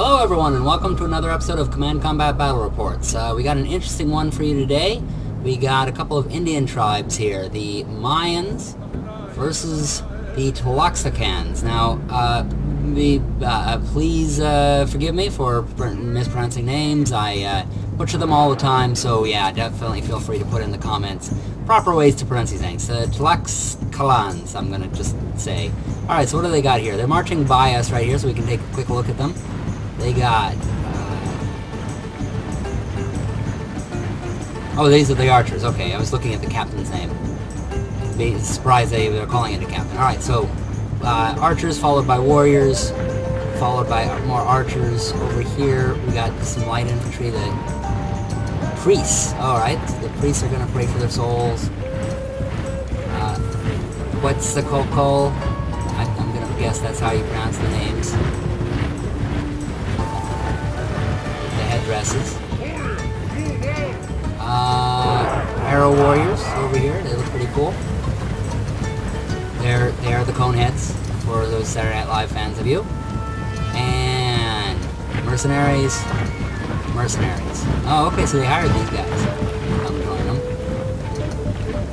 Hello everyone and welcome to another episode of Command Combat Battle Reports. We got an interesting one for you today. We got a couple of Indian tribes here, the Mayans versus the Tlaxicans. Now, please forgive me for mispronouncing names. I butcher them all the time, so yeah, definitely feel free to put in the comments proper ways to pronounce these names. Tlaxicans, I'm going to just say. Alright, so what do they got here? They're marching by us right here, so we can take a quick look at them. They got... oh, these are the archers. Okay, I was looking at the captain's name. Be surprised they were calling it a captain. Alright, so archers followed by warriors, followed by more archers. Over here, we got some light infantry, the priests. Alright, so the priests are going to pray for their souls. What's the Kokol? I'm going to guess that's how you pronounce the names. The headdresses. Arrow warriors over here. They look pretty cool. They are the Coneheads, for those Saturday Night Live fans of you. And mercenaries. Oh, okay, so they hired these guys. Come join them.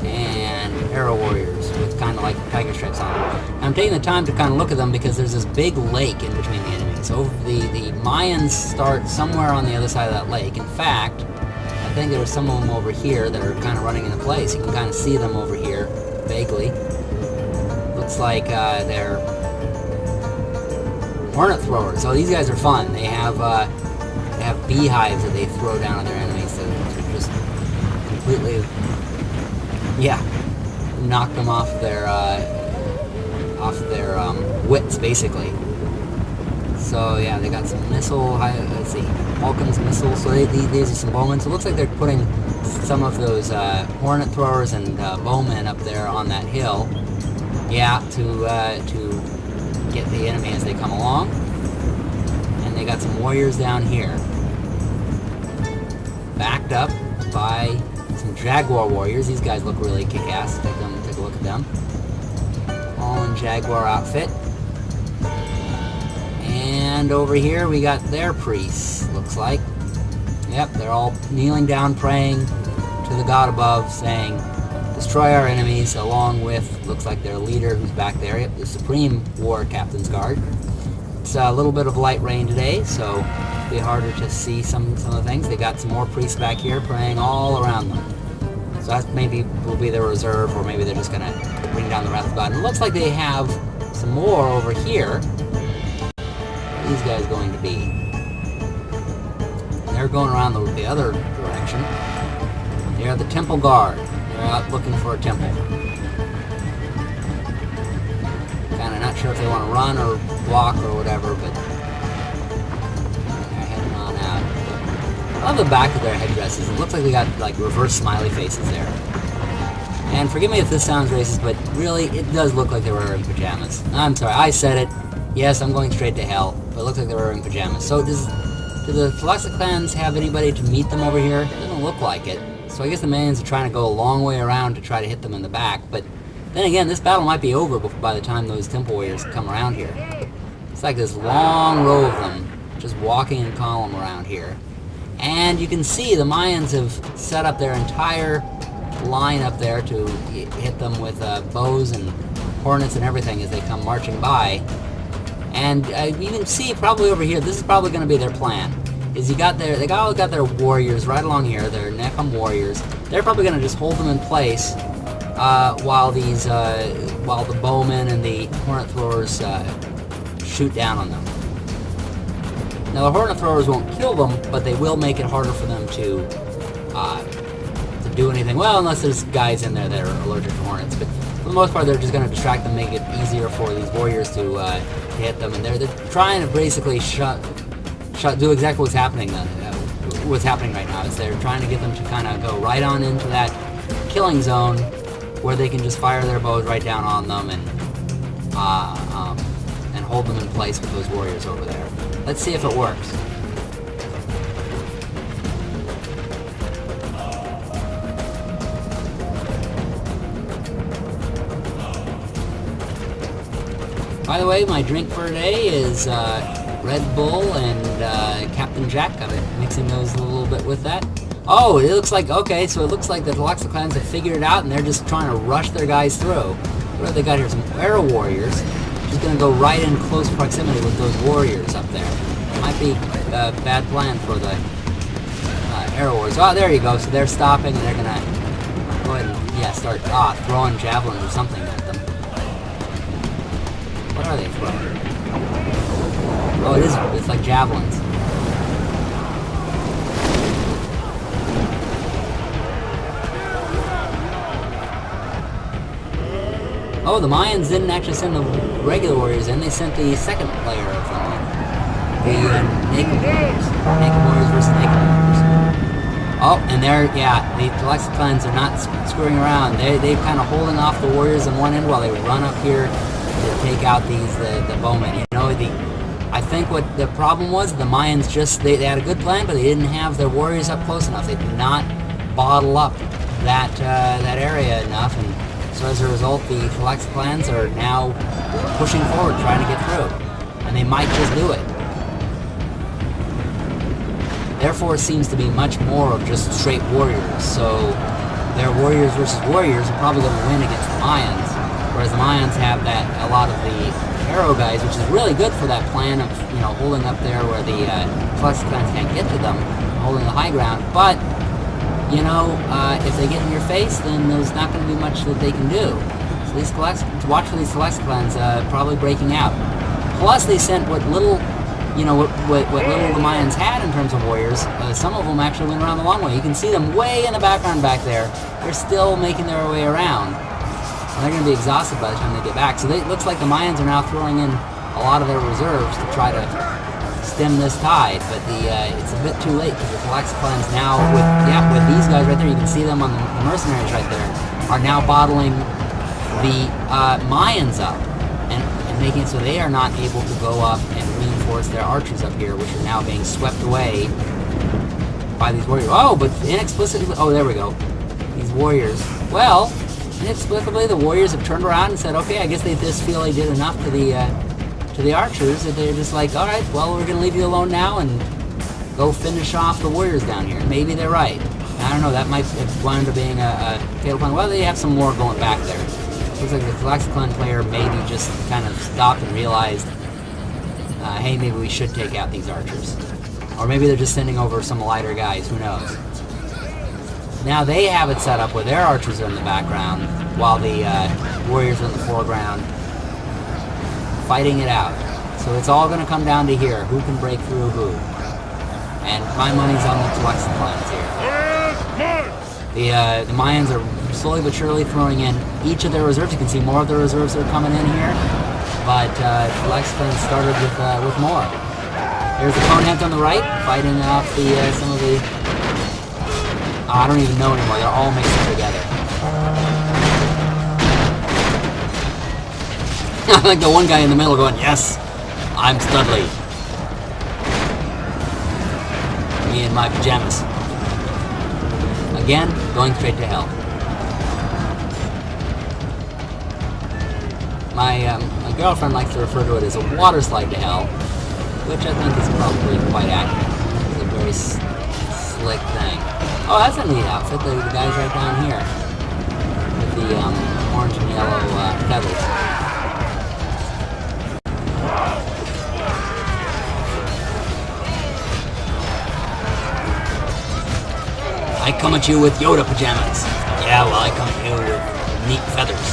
And arrow warriors with kind of like tiger stripes on them. I'm taking the time to kind of look at them because there's this big lake in between the enemies. So the Mayans start somewhere on the other side of that lake. In fact, I think there are some of them over here that are kind of running into place. You can kind of see them over here, vaguely. Looks like they're hornet throwers. So these guys are fun. They have beehives that they throw down on their enemies to just completely, yeah, knock them off their wits, basically. So yeah, they got some missile. Let's see, Vulcan's missiles. So these are some bowmen. So it looks like they're putting some of those hornet throwers and bowmen up there on that hill. Yeah, to get the enemy as they come along. And they got some warriors down here, backed up by some Jaguar warriors. These guys look really kick-ass. Take a look at them. All in Jaguar outfit. And over here we got their priests, looks like. Yep, they're all kneeling down, praying to the god above, saying, destroy our enemies, along with, looks like their leader who's back there, yep, the Supreme War Captain's Guard. It's a little bit of light rain today, so it'll be harder to see some of the things. They got some more priests back here praying all around them. So that maybe will be their reserve, or maybe they're just going to bring down the wrath of God. And it looks like they have some more over here. These guys going to be. They're going around the other direction. They are the Temple Guard. They're out looking for a temple. Kind of not sure if they want to run or walk or whatever, but they're heading on out. I love the back of their headdresses. It looks like they got like reverse smiley faces there. And forgive me if this sounds racist, but really, it does look like they were wearing pajamas. I'm sorry, I said it. Yes, I'm going straight to hell, but it looks like they were wearing pajamas. So do the Tlaxicans have anybody to meet them over here? It doesn't look like it. So I guess the Mayans are trying to go a long way around to try to hit them in the back. But then again, this battle might be over by the time those Temple Warriors come around here. It's like this long row of them just walking in column around here. And you can see the Mayans have set up their entire line up there to hit them with bows and hornets and everything as they come marching by. And you can see probably over here, this is probably going to be their plan. Is they all got their warriors right along here, their Neckham warriors. They're probably going to just hold them in place while the bowmen and the hornet throwers shoot down on them. Now the hornet throwers won't kill them, but they will make it harder for them to do anything. Well, unless there's guys in there that are allergic to hornets. But for the most part, they're just going to distract them, make it easier for these warriors to hit them. And they're trying to basically do exactly what's happening right now. Is they're trying to get them to kind of go right on into that killing zone where they can just fire their bows right down on them and hold them in place with those warriors over there. Let's see if it works. By the way, my drink for today is Red Bull and Captain Jack. I'm mixing those a little bit with that. Oh, it looks like, okay, so it looks like the Tlaxicans have figured it out and they're just trying to rush their guys through. What have they got here? Some arrow warriors. Just going to go right in close proximity with those warriors up there. Might be a bad plan for the arrow warriors. Oh, there you go. So they're stopping and they're going to go ahead and, yeah, start throwing javelins or something at them. What are they throwing? Oh, it's like javelins. Oh, the Mayans didn't actually send the regular warriors in. They sent the second layer of them in. The naked warriors. Naked warriors versus naked warriors. Oh, and the Tlaxicans are not screwing around. They're kind of holding off the warriors on one end while they run up here to take out the bowmen. You know, I think what the problem was, the Mayans they had a good plan, but they didn't have their warriors up close enough. They did not bottle up that area enough, and so as a result, the Tlaxicans are now pushing forward, trying to get through. And they might just do it. Therefore, it seems to be much more of just straight warriors. So their warriors versus warriors are probably going to win against the Mayans. Whereas the Mayans have a lot of the arrow guys, which is really good for that plan of, you know, holding up there where the Tlaxicans can't get to them, holding the high ground. But you know, if they get in your face, then there's not going to be much that they can do. So these watch for these Tlaxicans probably breaking out. Plus, they sent what little, you know, what little the Mayans had in terms of warriors. Some of them actually went around the long way. You can see them way in the background back there. They're still making their way around. And they're going to be exhausted by the time they get back. So it looks like the Mayans are now throwing in a lot of their reserves to try to stem this tide, but it's a bit too late because the Tlaxicans now, with these guys right there, you can see them on the mercenaries right there, are now bottling the Mayans up and making it so they are not able to go up and reinforce their archers up here, which are now being swept away by these warriors. Oh, but inexplicably, oh, there we go. These warriors. Well, inexplicably, the warriors have turned around and said, okay, I guess they just feel they did enough to the archers that they're just like, all right, well, we're going to leave you alone now and go finish off the warriors down here. Maybe they're right. I don't know, that might wind up being a fatal plan. Well, they have some more going back there. Looks like the Tlaxican player maybe just kind of stopped and realized, hey, maybe we should take out these archers. Or maybe they're just sending over some lighter guys, who knows. Now they have it set up where their archers are in the background while the warriors are in the foreground, fighting it out. So it's all going to come down to here. Who can break through who? And my money's on the Tlaxicans here. The Mayans are slowly but surely throwing in each of their reserves. You can see more of the reserves that are coming in here. But Tlaxicans started with more. There's the Conant on the right, fighting off some of the... I don't even know anymore. They're all mixed together. I like the one guy in the middle going, yes, I'm Studley. Me in my pajamas. Again, going straight to hell. My girlfriend likes to refer to it as a water slide to hell, which I think is probably quite accurate. It's a very slick thing. Oh, that's a neat outfit. The guy's right down here with the orange and yellow feathers. I come at you with Yoda pajamas. Yeah, well, I come at you with neat feathers.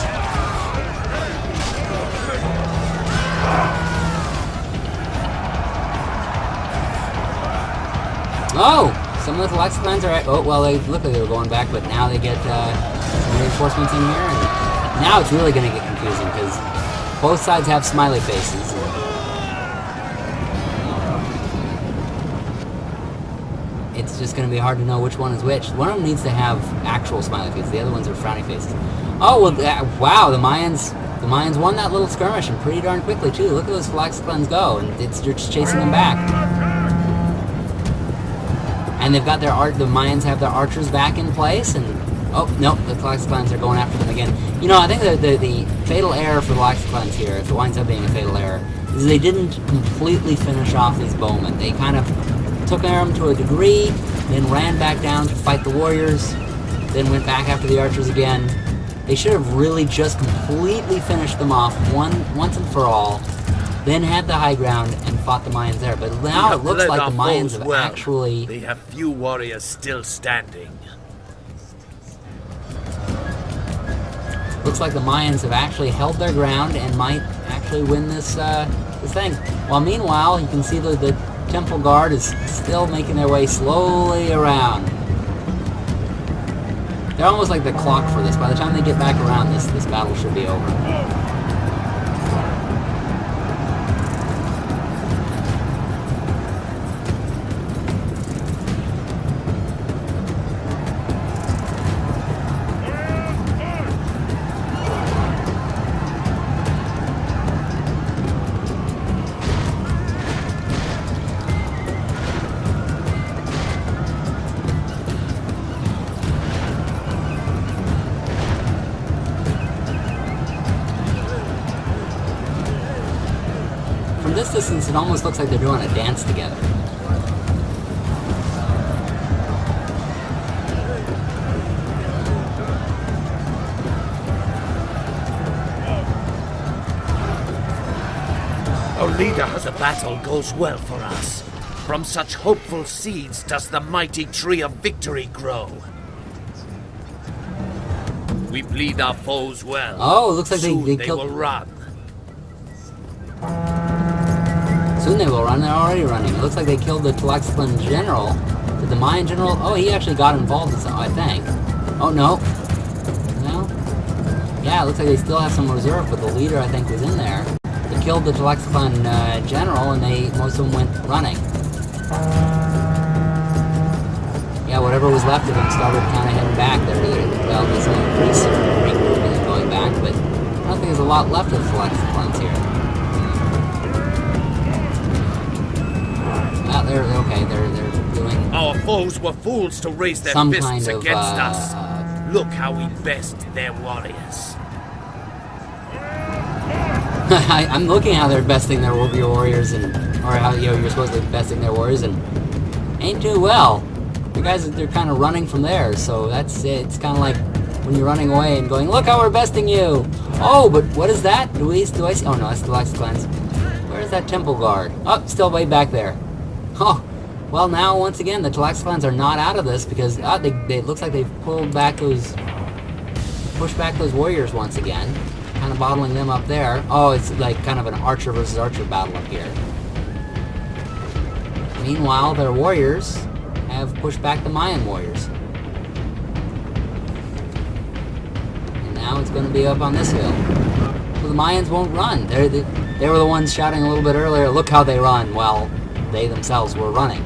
Oh! Some of the Tlaxicans are at... Oh, well, they look like they were going back, but now they get some reinforcements in here. And now it's really going to get confusing, because both sides have smiley faces. It's just going to be hard to know which one is which. One of them needs to have actual smiley faces. The other ones are frowny faces. Oh, well, wow, the Mayans won that little skirmish, and pretty darn quickly, too. Look at those Tlaxicans go, and you're just chasing them back. And they've got the Mayans have their archers back in place, and Oh, no, the Tlaxicans are going after them again. You know, I think the fatal error for the Tlaxicans here, if it winds up being a fatal error, is they didn't completely finish off these bowmen. They kind of took them to a degree, then ran back down to fight the warriors, then went back after the archers again. They should have really just completely finished them off once and for all, then had the high ground and fought the Mayans there. But now it looks like the Mayans have actually... They have few warriors still standing. Looks like the Mayans have actually held their ground and might actually win this thing. While meanwhile, you can see the Temple Guard is still making their way slowly around. They're almost like the clock for this. By the time they get back around, this battle should be over. From this distance, it almost looks like they're doing a dance together. Our leader has a battle goes well for us. From such hopeful seeds does the mighty tree of victory grow. We bleed our foes well. Oh, it looks like Soon they will run. Soon they will run. They're already running. It looks like they killed the Tlaxican general. Did the Mayan general... Oh, he actually got involved in something, I think. Oh, no. No? Yeah, it looks like they still have some reserve, but the leader, I think, was in there. They killed the Tlaxican general, and most of them went running. Yeah, whatever was left of them started kind of heading back. Well, there's a pretty regrouping and going back, but I don't think there's a lot left of the Tlaxicans here. They're okay. They're doing. Our foes were fools to raise their fists against us. Look how we best their warriors. I'm looking how they're besting their warriors, or how you're supposed to be besting their warriors, and ain't too well. The guys they're kind of running from there, so that's it. It's kind of like when you're running away and going, "Look how we're besting you." Oh, but what is that? Do I see? Oh no, that's the Tlaxicans. Where's that Temple Guard? Oh, still way back there. Oh, well now once again the Tlaxicans are not out of this because they looks like they've pushed back those warriors once again, kind of bottling them up there. Oh, it's like kind of an archer versus archer battle up here. Meanwhile, their warriors have pushed back the Mayan warriors, and now it's going to be up on this hill. So the Mayans won't run. They were the ones shouting a little bit earlier. Look how they run. Well, they themselves were running.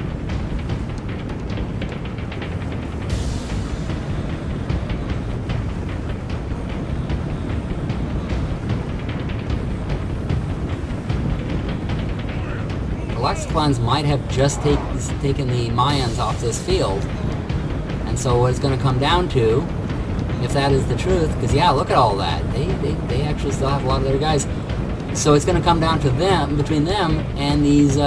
The Tlaxicans might have just taken the Mayans off this field, and so what it's going to come down to, if that is the truth, because yeah, look at all that. They actually still have a lot of their guys. So it's going to come down to them, between them and these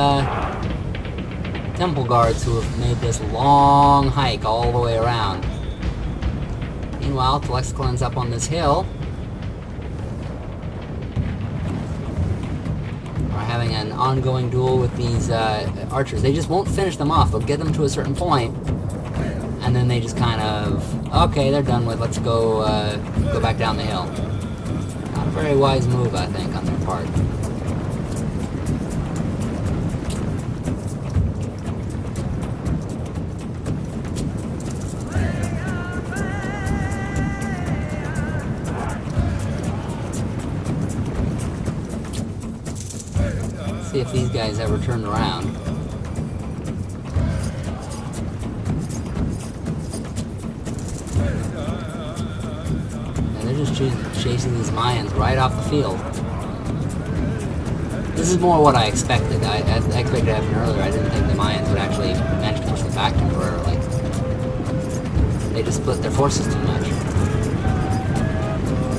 Temple Guards who have made this long hike all the way around. Meanwhile, Tlaxicans up on this hill are having an ongoing duel with these archers. They just won't finish them off. They'll get them to a certain point, and then they just kind of, okay, they're done with. Let's go back down the hill. Not a very wise move, I think, on their part. See if these guys ever turn around. And they're just chasing these Mayans right off the field. This is more what I expected. I expected it to happen earlier. I didn't think the Mayans would actually manage to push them back temporarily. They just split their forces too much.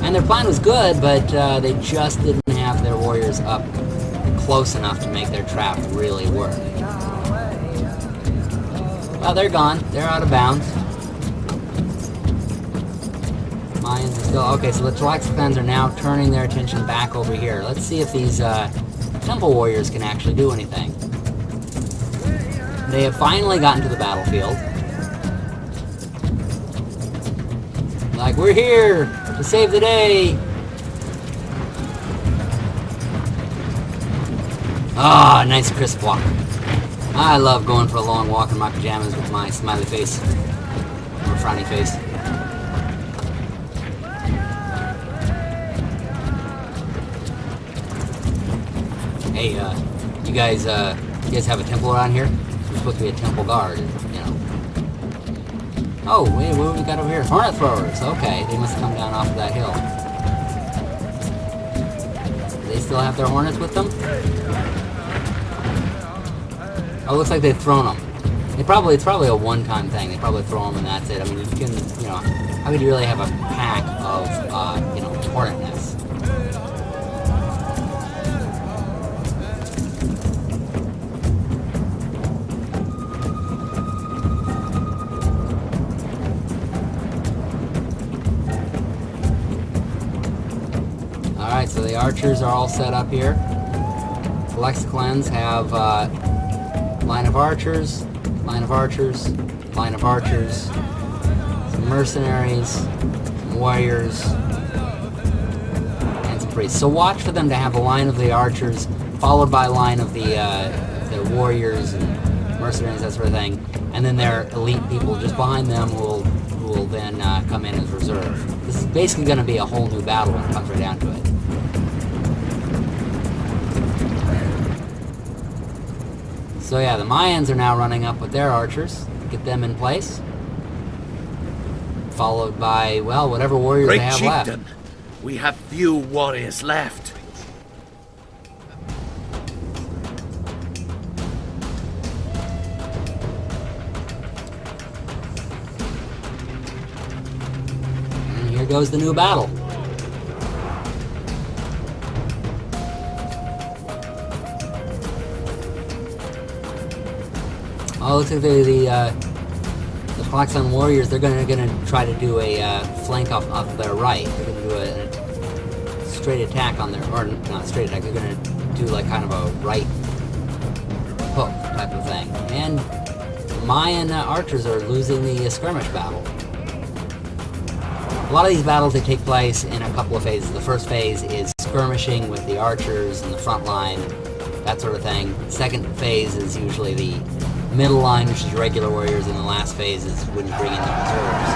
And their plan was good, but they just didn't have their warriors up close enough to make their trap really work. Well, they're gone. They're out of bounds. Mayans are still... Okay, so the Tlaxicans are now turning their attention back over here. Let's see if these temple warriors can actually do anything. They have finally gotten to the battlefield. Like, we're here to save the day! Ah, nice crisp walk. I love going for a long walk in my pajamas with my smiley face. Or frowny face. Hey, you guys have a temple around here? We're supposed to be a temple guard, you know. Oh, wait, what have we got over here? Hornet throwers. Okay, they must come down off of that hill. Do they still have their hornets with them? Oh, it looks like they've thrown them. It's probably a one-time thing. They probably throw them and that's it. I mean, you can, you know, how could you really have a pack of, you know, hornet nests? Alright, so the archers are all set up here. Tlaxicans have line of archers, line of archers, line of archers, some mercenaries, some warriors, and some priests. So watch for them to have a line of the archers, followed by a line of the warriors and mercenaries, that sort of thing, and then their elite people just behind them who will then come in as reserve. This is basically going to be a whole new battle when it comes right down to it. So yeah, the Mayans are now running up with their archers. Get them in place. Followed by, well, whatever warriors Great they have chieftain, left. we have few warriors left. And here goes the new battle. Oh, looks like the Tlaxan warriors, they're gonna try to do a flank off their right. They're gonna do a straight attack on their, or not a straight attack, they're gonna do like kind of a right hook type of thing. And Mayan archers are losing the skirmish battle. A lot of these battles, they take place in a couple of phases. The first phase is skirmishing with the archers in the front line, that sort of thing. The second phase is usually the middle line, which is regular warriors, and the last phase is when you bring in the reserves.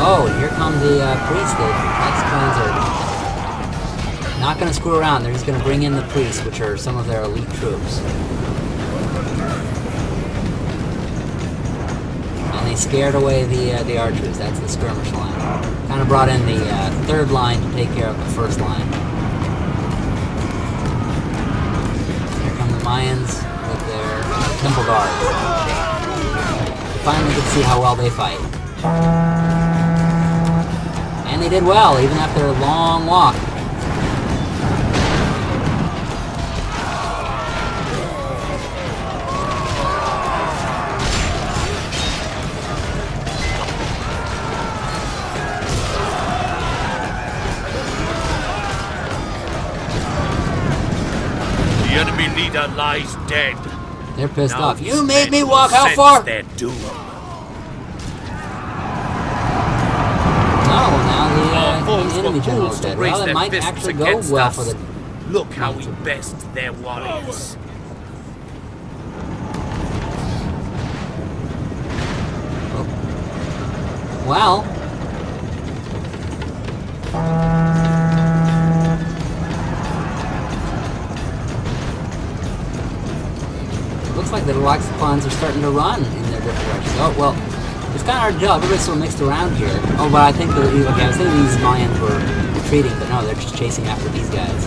Oh, and here come the priests. The Tlaxicans are not going to screw around. They're just going to bring in the priests, which are some of their elite troops. And they scared away the archers. That's the skirmish line. Kind of brought in the third line to take care of the first line. Here come the Mayans with their temple guards. Finally get to see how well they fight. And they did well, even after a long walk. The enemy leader lies dead. They're pissed Now off. these You made men me will walk how sense far? their doom. Oh, now Our the foes enemy were general's fools to dead. raise Well, it their might fists actually go against well us. for the... Look how we best their warriors. Well... Looks like the Tlaxicans are starting to run in their different directions. Oh, well, it's kind of hard to tell. Everybody's so mixed around here. Oh, but I think okay, I was thinking these Mayans were retreating, but no, they're just chasing after these guys.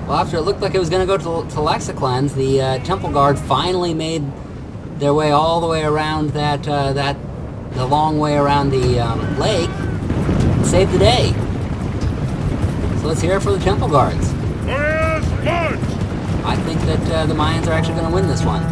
Well, after it looked like it was going to go to Tlaxicans, the Temple Guard finally made their way all the way around the long way around the lake, and saved the day. So let's hear it for the Temple Guards. I think that the Mayans are actually going to win this one.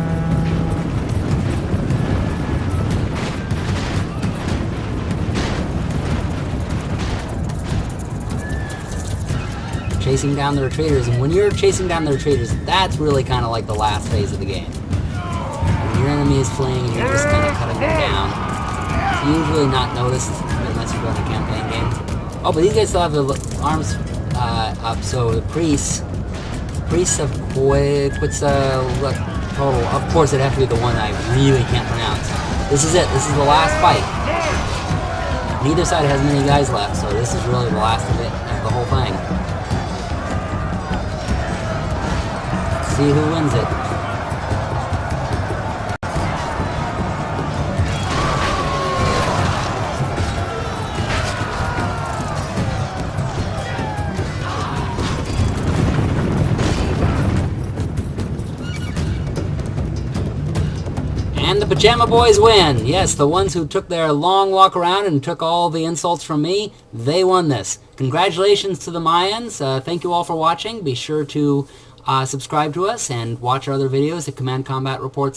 Chasing down the retreaters, and when you're chasing down the retreaters, that's really kind of like the last phase of the game. When your enemy is fleeing and you're just kind of cutting them down, it's usually not noticed unless you're running campaign games. Oh, but these guys still have their arms up, so the priests have what's total? Of course, it'd have to be the one I really can't pronounce. This is it. This is the last fight. Neither side has many guys left, so this is really the last of it, of the whole thing. See who wins it. And the Pajama Boys win. Yes, the ones who took their long walk around and took all the insults from me, they won this. Congratulations to the Mayans. Thank you all for watching. Be sure to subscribe to us and watch our other videos at commandcombatreports.com.